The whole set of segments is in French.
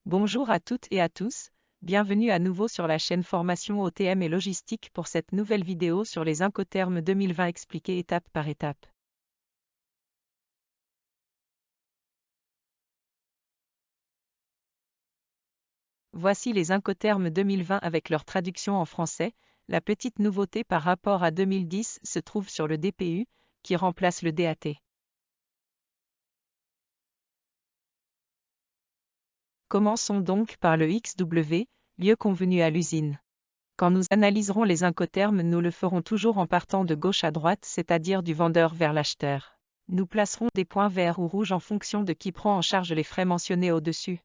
Bonjour à toutes et à tous, bienvenue à nouveau sur la chaîne Formation OTM et Logistique pour cette nouvelle vidéo sur les Incoterms 2020 expliqués étape par étape. Voici les Incoterms 2020 avec leur traduction en français. La petite nouveauté par rapport à 2010 se trouve sur le DPU, qui remplace le DAT. Commençons donc par le XW, lieu convenu à l'usine. Quand nous analyserons les incoterms, nous le ferons toujours en partant de gauche à droite, c'est-à-dire du vendeur vers l'acheteur. Nous placerons des points verts ou rouges en fonction de qui prend en charge les frais mentionnés au-dessus.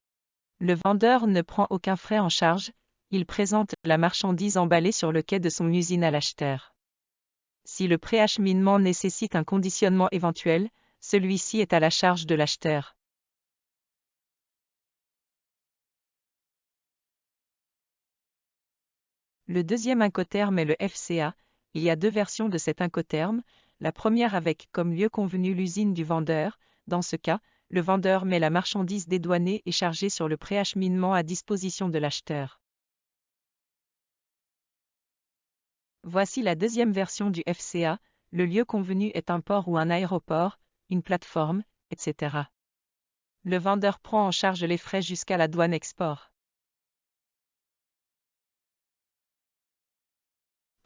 Le vendeur ne prend aucun frais en charge, il présente la marchandise emballée sur le quai de son usine à l'acheteur. Si le préacheminement nécessite un conditionnement éventuel, celui-ci est à la charge de l'acheteur. Le deuxième incoterme est le FCA. Il y a deux versions de cet incoterme, la première avec comme lieu convenu l'usine du vendeur. Dans ce cas, le vendeur met la marchandise dédouanée et chargée sur le préacheminement à disposition de l'acheteur. Voici la deuxième version du FCA, le lieu convenu est un port ou un aéroport, une plateforme, etc. Le vendeur prend en charge les frais jusqu'à la douane export.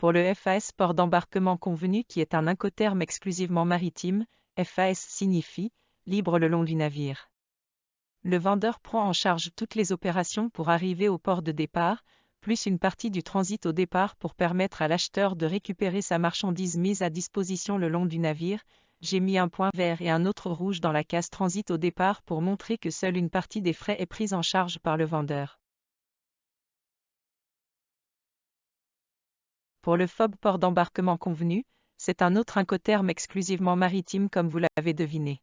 Pour le FAS port d'embarquement convenu qui est un incoterme exclusivement maritime, FAS signifie « libre le long du navire ». Le vendeur prend en charge toutes les opérations pour arriver au port de départ, plus une partie du transit au départ pour permettre à l'acheteur de récupérer sa marchandise mise à disposition le long du navire. J'ai mis un point vert et un autre rouge dans la case transit au départ pour montrer que seule une partie des frais est prise en charge par le vendeur. Pour le FOB port d'embarquement convenu, c'est un autre incoterme exclusivement maritime comme vous l'avez deviné.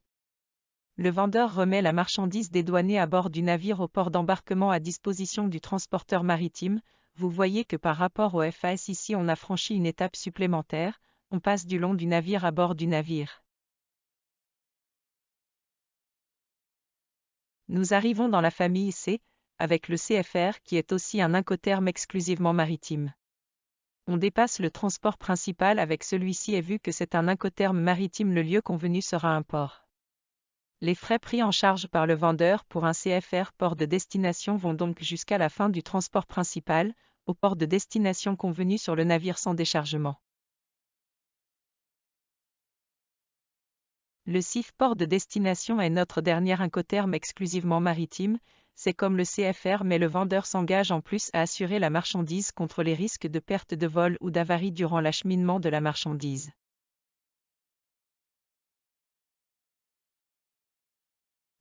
Le vendeur remet la marchandise dédouanée à bord du navire au port d'embarquement à disposition du transporteur maritime. Vous voyez que par rapport au FAS ici on a franchi une étape supplémentaire, on passe du long du navire à bord du navire. Nous arrivons dans la famille C, avec le CFR qui est aussi un incoterme exclusivement maritime. On dépasse le transport principal avec celui-ci et vu que c'est un incoterme maritime, le lieu convenu sera un port. Les frais pris en charge par le vendeur pour un CFR port de destination vont donc jusqu'à la fin du transport principal, au port de destination convenu sur le navire sans déchargement. Le CIF port de destination est notre dernier incoterme exclusivement maritime, c'est comme le CFR mais le vendeur s'engage en plus à assurer la marchandise contre les risques de perte de vol ou d'avarie durant l'acheminement de la marchandise.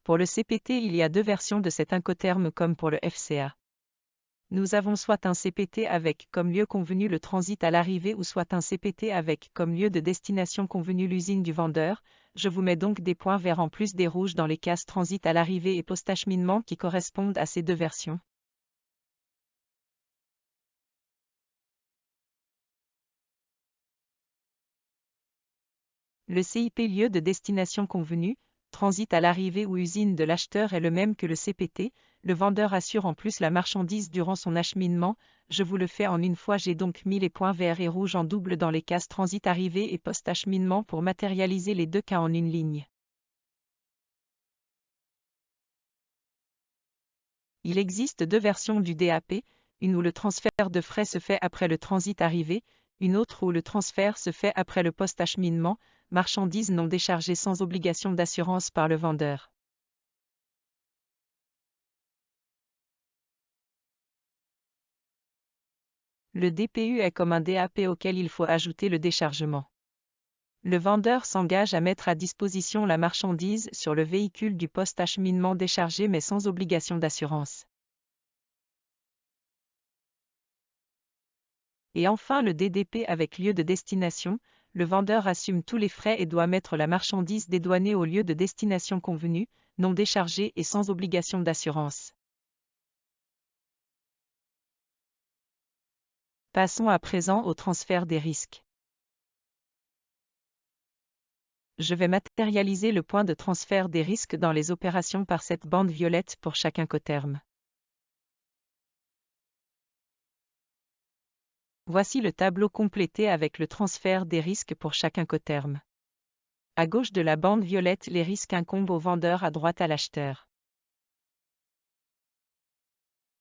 Pour le CPT, il y a deux versions de cet incoterme comme pour le FCA. Nous avons soit un CPT avec comme lieu convenu le transit à l'arrivée ou soit un CPT avec comme lieu de destination convenu l'usine du vendeur. Je vous mets donc des points verts en plus des rouges dans les cases transit à l'arrivée et post-acheminement qui correspondent à ces deux versions. Le CIP lieu de destination convenu, transit à l'arrivée ou usine de l'acheteur est le même que le CPT, le vendeur assure en plus la marchandise durant son acheminement. Je vous le fais en une fois, j'ai donc mis les points verts et rouges en double dans les cases transit arrivée et post-acheminement pour matérialiser les deux cas en une ligne. Il existe deux versions du DAP, une où le transfert de frais se fait après le transit arrivé, une autre où le transfert se fait après le post-acheminement, marchandises non déchargées sans obligation d'assurance par le vendeur. Le DPU est comme un DAP auquel il faut ajouter le déchargement. Le vendeur s'engage à mettre à disposition la marchandise sur le véhicule du post-acheminement déchargé mais sans obligation d'assurance. Et enfin le DDP avec lieu de destination, le vendeur assume tous les frais et doit mettre la marchandise dédouanée au lieu de destination convenu, non déchargé et sans obligation d'assurance. Passons à présent au transfert des risques. Je vais matérialiser le point de transfert des risques dans les opérations par cette bande violette pour chaque incoterme. Voici le tableau complété avec le transfert des risques pour chaque Incoterm. À gauche de la bande violette, les risques incombent au vendeur, à droite à l'acheteur.